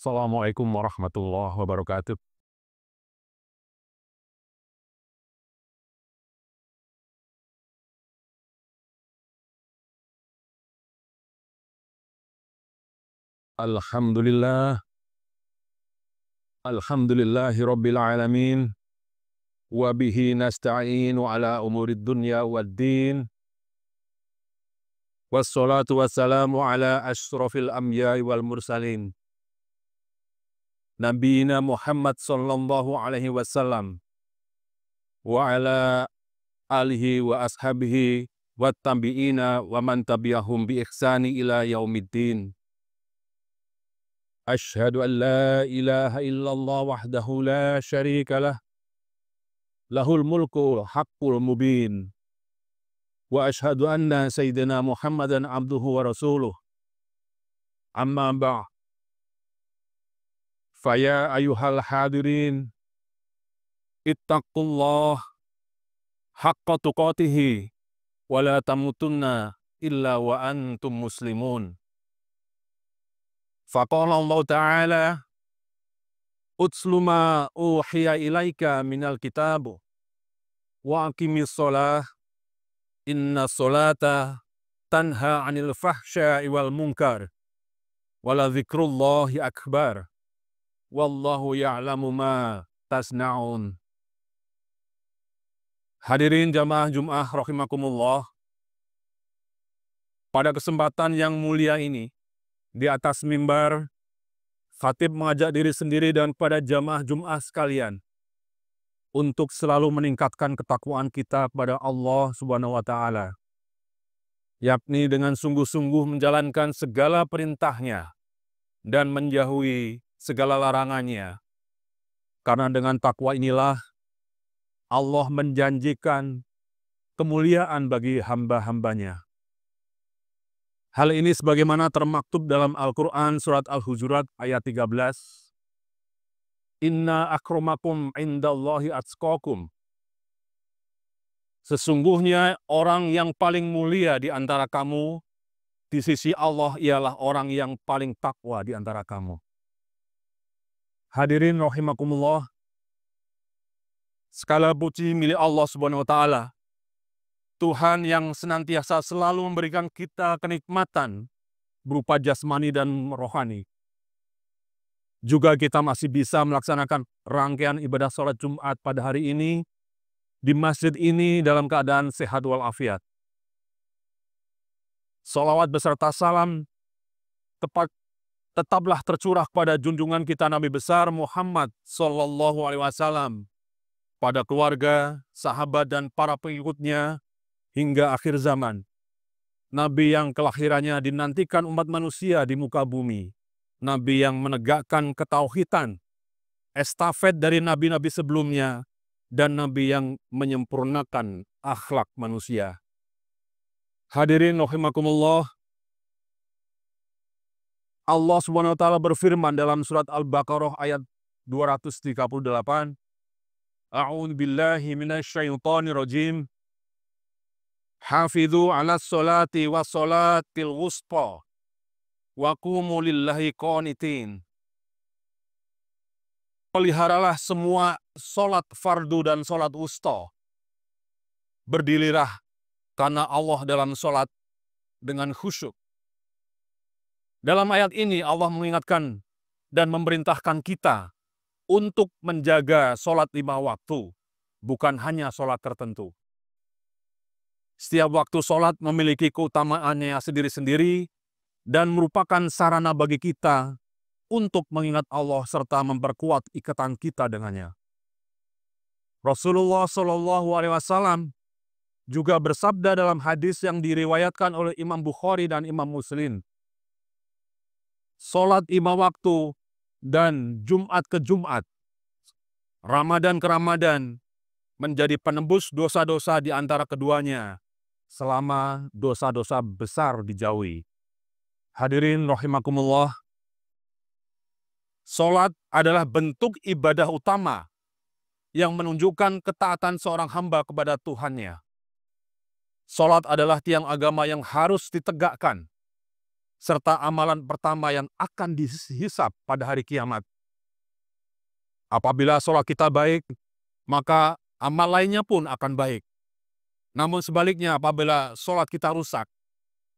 Assalamualaikum warahmatullahi wabarakatuh. Alhamdulillah, alhamdulillahi rabbil alamin, wa bihi nasta'inu ala umurid dunya waddin, wassalatu wassalamu ala ashrafil anbiya'i wal mursalin, nabiyina Muhammad sallallahu alaihi wasallam, wa ala alihi wa ashabihi wa tabi'ina wa man tabi'ahum bi ihsani ila yaumiddin. Asyhadu an la ilaha illallah wahdahu la syarika lah, lahul mulku haqqul mubin. Wa asyhadu anna sayyidina Muhammadan abduhu wa rasuluh. Amma ba'. Faya ayuhal hadirin, ittaqullah haqqa tuqatihi wa la tamutunna illa wa antum muslimun. Faqala Allah Ta'ala, utslu ma uhiya ilaika minal kitabu wa aqimis sholah inna sholata tanha 'anil fahsya'i wal munkar wa la dzikrullahi akbar wallahu ya'lamu ma tasna'un. Hadirin jamaah Jum'ah rahimakumullah, pada kesempatan yang mulia ini di atas mimbar, khatib mengajak diri sendiri dan pada jamaah Jum'ah sekalian untuk selalu meningkatkan ketakwaan kita kepada Allah Subhanahu wa Ta'ala, yakni dengan sungguh-sungguh menjalankan segala perintahnya dan menjauhi segala larangannya. Karena dengan takwa inilah Allah menjanjikan kemuliaan bagi hamba-hambanya. Hal ini sebagaimana termaktub dalam Al-Quran surat Al-Hujurat ayat 13. Inna akramakum indallahi atqakum. Sesungguhnya orang yang paling mulia di antara kamu di sisi Allah ialah orang yang paling takwa di antara kamu. Hadirin rahimakumullah, segala puji milik Allah Subhanahu wa Ta'ala, Tuhan yang senantiasa selalu memberikan kita kenikmatan berupa jasmani dan rohani. Juga kita masih bisa melaksanakan rangkaian ibadah sholat Jumat pada hari ini di masjid ini dalam keadaan sehat walafiat. Sholawat beserta salam tetaplah tercurah pada junjungan kita Nabi besar Muhammad Sallallahu Alaihi Wasallam, pada keluarga, sahabat, dan para pengikutnya hingga akhir zaman. Nabi yang kelahirannya dinantikan umat manusia di muka bumi. Nabi yang menegakkan ketauhidan, estafet dari nabi-nabi sebelumnya, dan Nabi yang menyempurnakan akhlak manusia. Hadirin rahimakumullah, Allah Subhanahu wa Ta'ala berfirman dalam surat Al-Baqarah ayat 238, A'udzu billahi minasyaitonir rajim. Hafidhu 'alas sholati was sholatil wusta wa qumu lillahi qanitin. Peliharalah semua sholat fardu dan sholat wusta. Berdirilah karena Allah dalam sholat dengan khusyuk. Dalam ayat ini Allah mengingatkan dan memerintahkan kita untuk menjaga sholat 5 waktu, bukan hanya sholat tertentu. Setiap waktu sholat memiliki keutamaannya sendiri-sendiri dan merupakan sarana bagi kita untuk mengingat Allah serta memperkuat ikatan kita dengannya. Rasulullah Shallallahu Alaihi Wasallam juga bersabda dalam hadis yang diriwayatkan oleh Imam Bukhari dan Imam Muslim, sholat 5 waktu dan Jumat ke Jumat, Ramadan ke Ramadan menjadi penembus dosa-dosa di antara keduanya selama dosa-dosa besar dijauhi. Hadirin rahimakumullah, sholat adalah bentuk ibadah utama yang menunjukkan ketaatan seorang hamba kepada Tuhannya. Sholat adalah tiang agama yang harus ditegakkan serta amalan pertama yang akan dihisap pada hari kiamat. Apabila sholat kita baik, maka amal lainnya pun akan baik. Namun sebaliknya, apabila sholat kita rusak,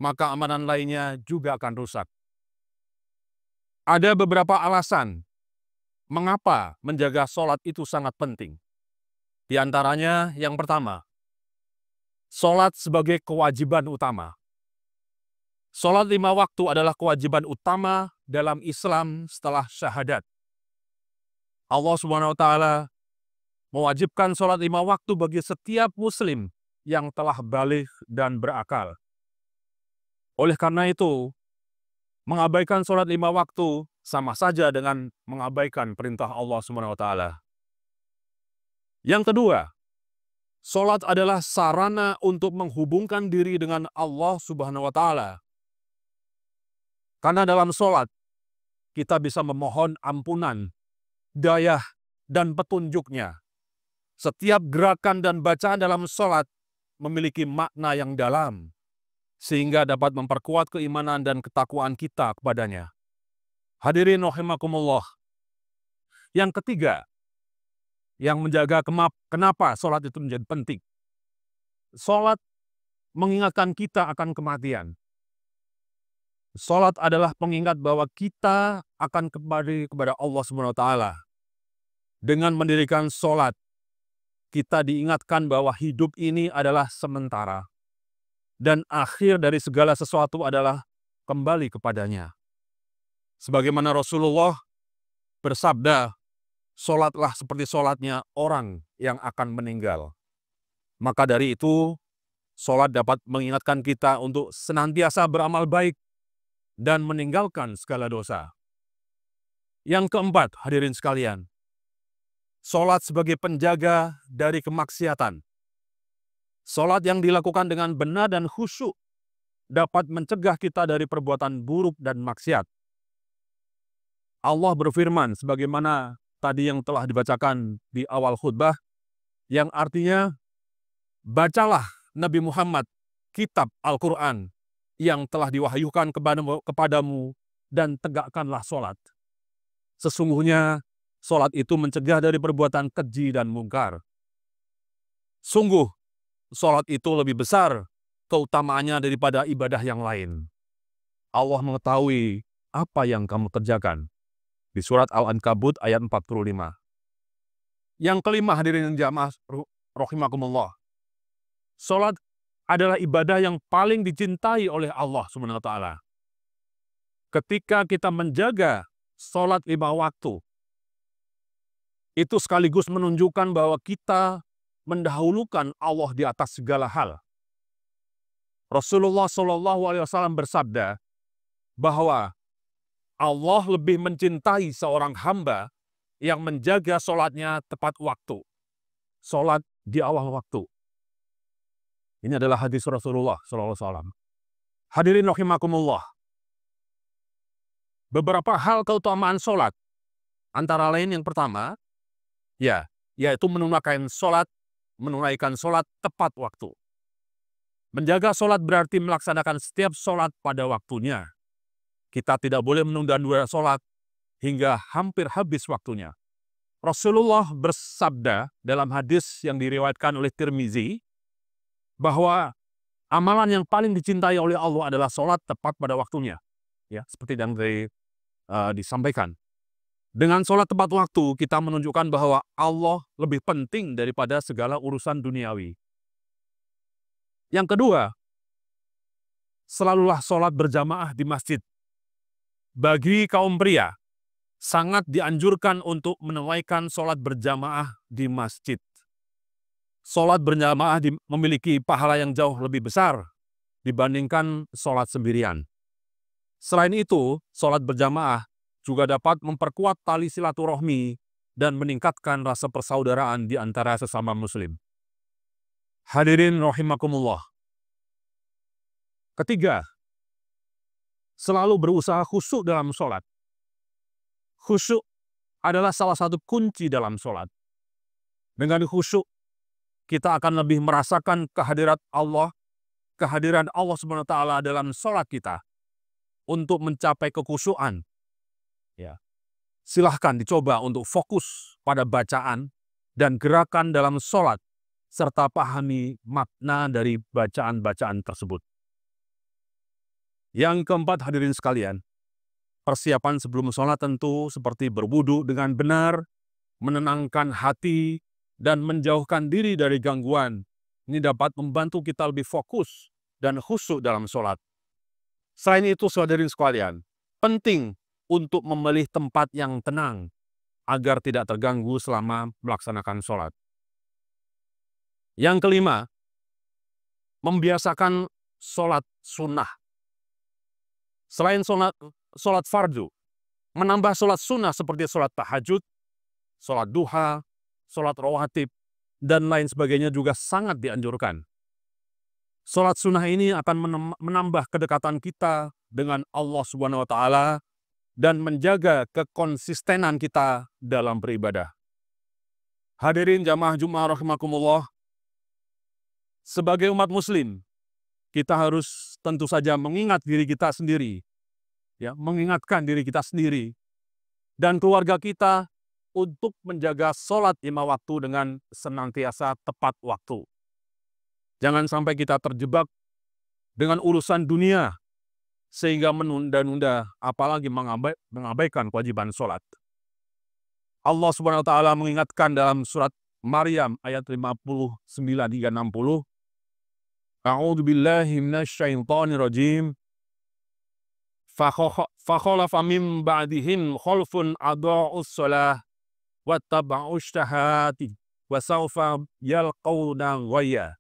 maka amalan lainnya juga akan rusak. Ada beberapa alasan mengapa menjaga sholat itu sangat penting. Di antaranya yang pertama, sholat sebagai kewajiban utama. Sholat 5 waktu adalah kewajiban utama dalam Islam setelah syahadat. Allah Subhanahu wa Ta'ala mewajibkan sholat 5 waktu bagi setiap muslim yang telah baligh dan berakal. Oleh karena itu, mengabaikan sholat 5 waktu sama saja dengan mengabaikan perintah Allah Subhanahu wa Ta'ala. Yang kedua, sholat adalah sarana untuk menghubungkan diri dengan Allah Subhanahu wa Ta'ala. Karena dalam sholat, kita bisa memohon ampunan, daya, dan petunjuknya. Setiap gerakan dan bacaan dalam sholat memiliki makna yang dalam, sehingga dapat memperkuat keimanan dan ketakwaan kita kepadanya. Hadirin rahimakumullah. Yang ketiga, yang menjaga kenapa sholat itu menjadi penting. Sholat mengingatkan kita akan kematian. Sholat adalah pengingat bahwa kita akan kembali kepada Allah Subhanahu wa Ta'ala. Dengan mendirikan sholat, kita diingatkan bahwa hidup ini adalah sementara. Dan akhir dari segala sesuatu adalah kembali kepadanya. Sebagaimana Rasulullah bersabda, sholatlah seperti sholatnya orang yang akan meninggal. Maka dari itu, sholat dapat mengingatkan kita untuk senantiasa beramal baik dan meninggalkan segala dosa. Yang keempat, hadirin sekalian, sholat sebagai penjaga dari kemaksiatan. Sholat yang dilakukan dengan benar dan khusyuk dapat mencegah kita dari perbuatan buruk dan maksiat. Allah berfirman sebagaimana tadi yang telah dibacakan di awal khutbah, yang artinya, bacalah Nabi Muhammad kitab Al-Quran yang telah diwahyukan kepadamu dan tegakkanlah sholat. Sesungguhnya sholat itu mencegah dari perbuatan keji dan mungkar. Sungguh, sholat itu lebih besar keutamaannya daripada ibadah yang lain. Allah mengetahui apa yang kamu kerjakan. Di surat Al-Ankabut ayat 45. Yang kelima, hadirin jamaah rahimakumullah. Sholat adalah ibadah yang paling dicintai oleh Allah Subhanahu wa Ta'ala. Ketika kita menjaga sholat 5 waktu, itu sekaligus menunjukkan bahwa kita mendahulukan Allah di atas segala hal. Rasulullah SAW bersabda bahwa Allah lebih mencintai seorang hamba yang menjaga sholatnya tepat waktu. Sholat di awal waktu. Ini adalah hadis Rasulullah SAW. Hadirin rahimakumullah. Beberapa hal keutamaan sholat. Antara lain yang pertama, yaitu menunaikan sholat tepat waktu. Menjaga sholat berarti melaksanakan setiap sholat pada waktunya. Kita tidak boleh menunda-nunda sholat hingga hampir habis waktunya. Rasulullah bersabda dalam hadis yang diriwayatkan oleh Tirmizi, bahwa amalan yang paling dicintai oleh Allah adalah sholat tepat pada waktunya. Ya, seperti yang disampaikan. Dengan sholat tepat waktu, kita menunjukkan bahwa Allah lebih penting daripada segala urusan duniawi. Yang kedua, selalulah sholat berjamaah di masjid. Bagi kaum pria, sangat dianjurkan untuk menunaikan sholat berjamaah di masjid. Sholat berjamaah memiliki pahala yang jauh lebih besar dibandingkan sholat sendirian. Selain itu, sholat berjamaah juga dapat memperkuat tali silaturahmi dan meningkatkan rasa persaudaraan di antara sesama muslim. Hadirin rahimakumullah. Ketiga, selalu berusaha khusyuk dalam sholat. Khusyuk adalah salah satu kunci dalam sholat. Dengan khusyuk, kita akan lebih merasakan kehadiran Allah Subhanahu wa Ta'ala dalam sholat kita. untuk mencapai kekhusyuan, ya, silahkan dicoba untuk fokus pada bacaan dan gerakan dalam sholat, serta pahami makna dari bacaan-bacaan tersebut. Yang keempat, hadirin sekalian, persiapan sebelum sholat tentu seperti berwudu dengan benar, menenangkan hati, dan menjauhkan diri dari gangguan. Ini dapat membantu kita lebih fokus dan khusyuk dalam sholat. Selain itu, hadirin sekalian, penting untuk memilih tempat yang tenang agar tidak terganggu selama melaksanakan sholat. Yang kelima, membiasakan sholat sunnah. Selain sholat fardu, menambah sholat sunnah seperti sholat tahajud, sholat duha, sholat rawatib, dan lain sebagainya juga sangat dianjurkan. Sholat sunnah ini akan menambah kedekatan kita dengan Allah Subhanahu wa Ta'ala dan menjaga kekonsistenan kita dalam beribadah. Hadirin jamaah Jumat rahimakumullah, sebagai umat muslim, kita harus tentu saja mengingat diri kita sendiri, ya, mengingatkan diri kita sendiri dan keluarga kita untuk menjaga sholat 5 waktu dengan senantiasa tepat waktu. Jangan sampai kita terjebak dengan urusan dunia sehingga menunda-nunda, apalagi mengabaikan kewajiban sholat. Allah Subhanahu wa Ta'ala mengingatkan dalam surat Maryam ayat 59 hingga 60. A'udzu billahi minasyaitonir rajim. Fakhalafa min ba'dihim khalfun adha'us shalah wattaba'us syahawati wa sawfa yalqawna ghayya.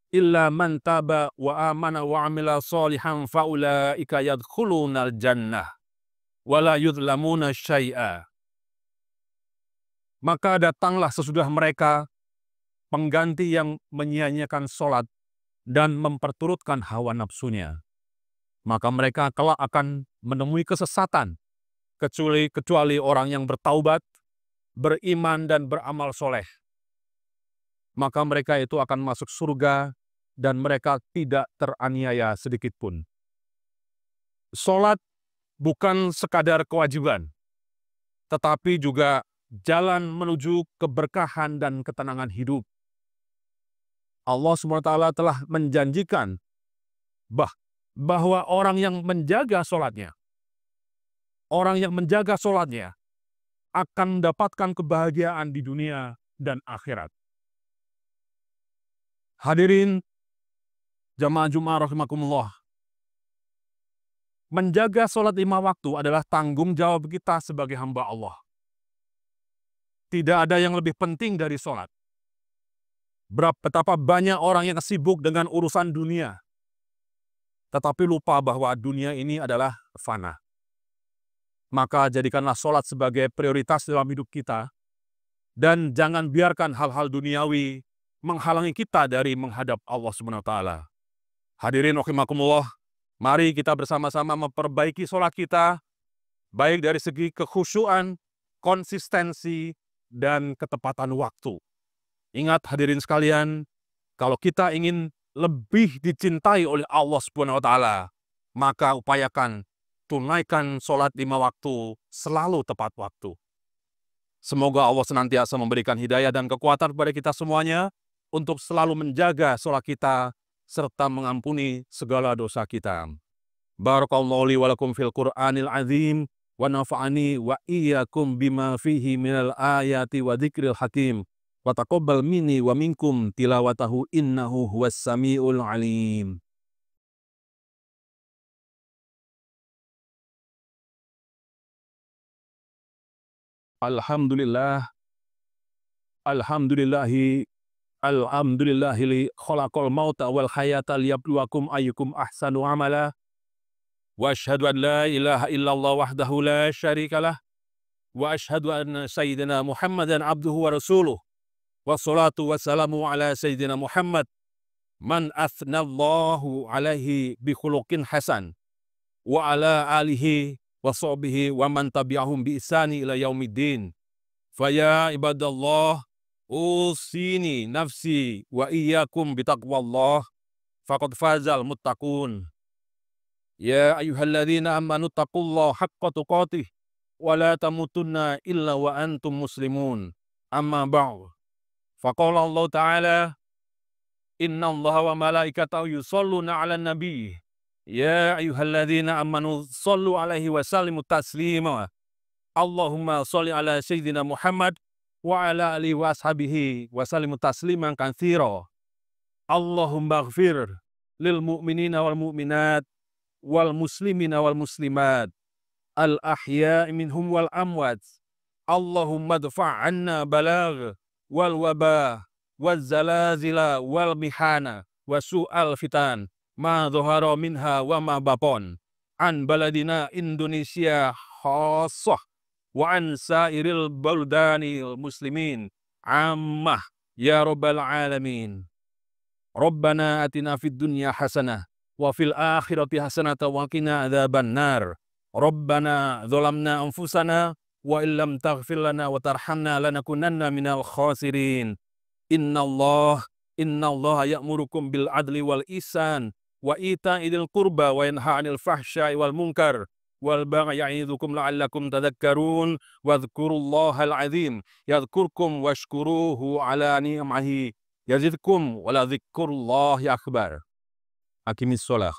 Illa man taba wa amana wa amila sholihan faulaika yadkhulunal jannah wa la yudlamuna syai'a. Maka datanglah sesudah mereka pengganti yang menyia-nyiakan sholat dan memperturutkan hawa nafsunya. Maka mereka kelak akan menemui kesesatan, kecuali orang yang bertaubat, beriman dan beramal soleh. Maka mereka itu akan masuk surga dan mereka tidak teraniaya sedikit pun. Sholat bukan sekadar kewajiban, tetapi juga jalan menuju keberkahan dan ketenangan hidup. Allah SWT telah menjanjikan bahwa orang yang menjaga sholatnya, akan mendapatkan kebahagiaan di dunia dan akhirat. Hadirin jamaah Jumat rahimakumullah, menjaga sholat 5 waktu adalah tanggung jawab kita sebagai hamba Allah. Tidak ada yang lebih penting dari sholat. Betapa banyak orang yang sibuk dengan urusan dunia, tetapi lupa bahwa dunia ini adalah fana. Maka jadikanlah sholat sebagai prioritas dalam hidup kita, dan jangan biarkan hal-hal duniawi menghalangi kita dari menghadap Allah Subhanahu wa Ta'ala. Hadirin rahimakumullah, mari kita bersama-sama memperbaiki sholat kita, baik dari segi kekhusyuan, konsistensi, dan ketepatan waktu. Ingat hadirin sekalian, kalau kita ingin lebih dicintai oleh Allah Subhanahu wa Ta'ala, maka upayakan tunaikan sholat 5 waktu selalu tepat waktu. Semoga Allah senantiasa memberikan hidayah dan kekuatan kepada kita semuanya untuk selalu menjaga sholat kita serta mengampuni segala dosa kita. Barakallahu li wa lakum fil Qur'anil azim wa nafa'ani wa iyyakum bima fihi minal ayati wa dzikril hakim. Wa taqabbal minni wa minkum tilawatahu innahu huwas samiul alim. Alhamdulillahi khalaqal mauta wal hayata liyabluwakum ayyukum ahsanu amala. Wa asyhadu an la ilaha illallah wahdahu la syarikalah. Wa asyhadu anna sayyidina Muhammadan abduhu wa rasuluh. Wassalatu wassalamu ala sayyidina Muhammad man athnallahu alaihi bi khuluqin hasan wa ala alihi wa sahbihi wa man tabi'ahum bi ihsani ila yaumiddin. Faya ibadallah, usini nafsi wa iyyakum bitaqwallah faqad fazal muttaqun. يا أيها الذين آمنوا اتقوا الله حق تقاته ولا تموتن إلا وأنتم مسلمون. أما بعد، فقال الله تعالى: إن الله وملائكته يصلون على النبي يا أيها الذين آمنوا صلوا عليه وسلموا تسليما. اللهم صل على سيدنا محمد وعلى آله وأصحابه وسلموا تسليما كثيرا. اللهم اغفر للمؤمنين والمؤمنات والمسلمين والمسلمات الأحياء منهم والأموات. اللهم ادفع عنا بلاغ والوباء والزلازل والمحن وسوء الفتن ما ظهر منها وما بطن عن بلدنا إندونيسيا خاصة وعن سائر البلدان المسلمين عامة يا رب العالمين. ربنا آتنا في الدنيا حسنة وفي الآخرة حسنة وقنا عذاب النار. ربنا ظلمنا أنفسنا وإن لم تغفر لنا وترحمنا لنكونن من الخاسرين. إن الله يأمركم بالعدل والإحسان وإيتاء ذي القربى وينهى عن الفحشاء والمنكر والبغي يعظكم لعلكم تذكرون. واذكروا الله العظيم يذكركم واشكروه على نعمه يزدكم ولذكر الله أكبر. أقم الصلاة.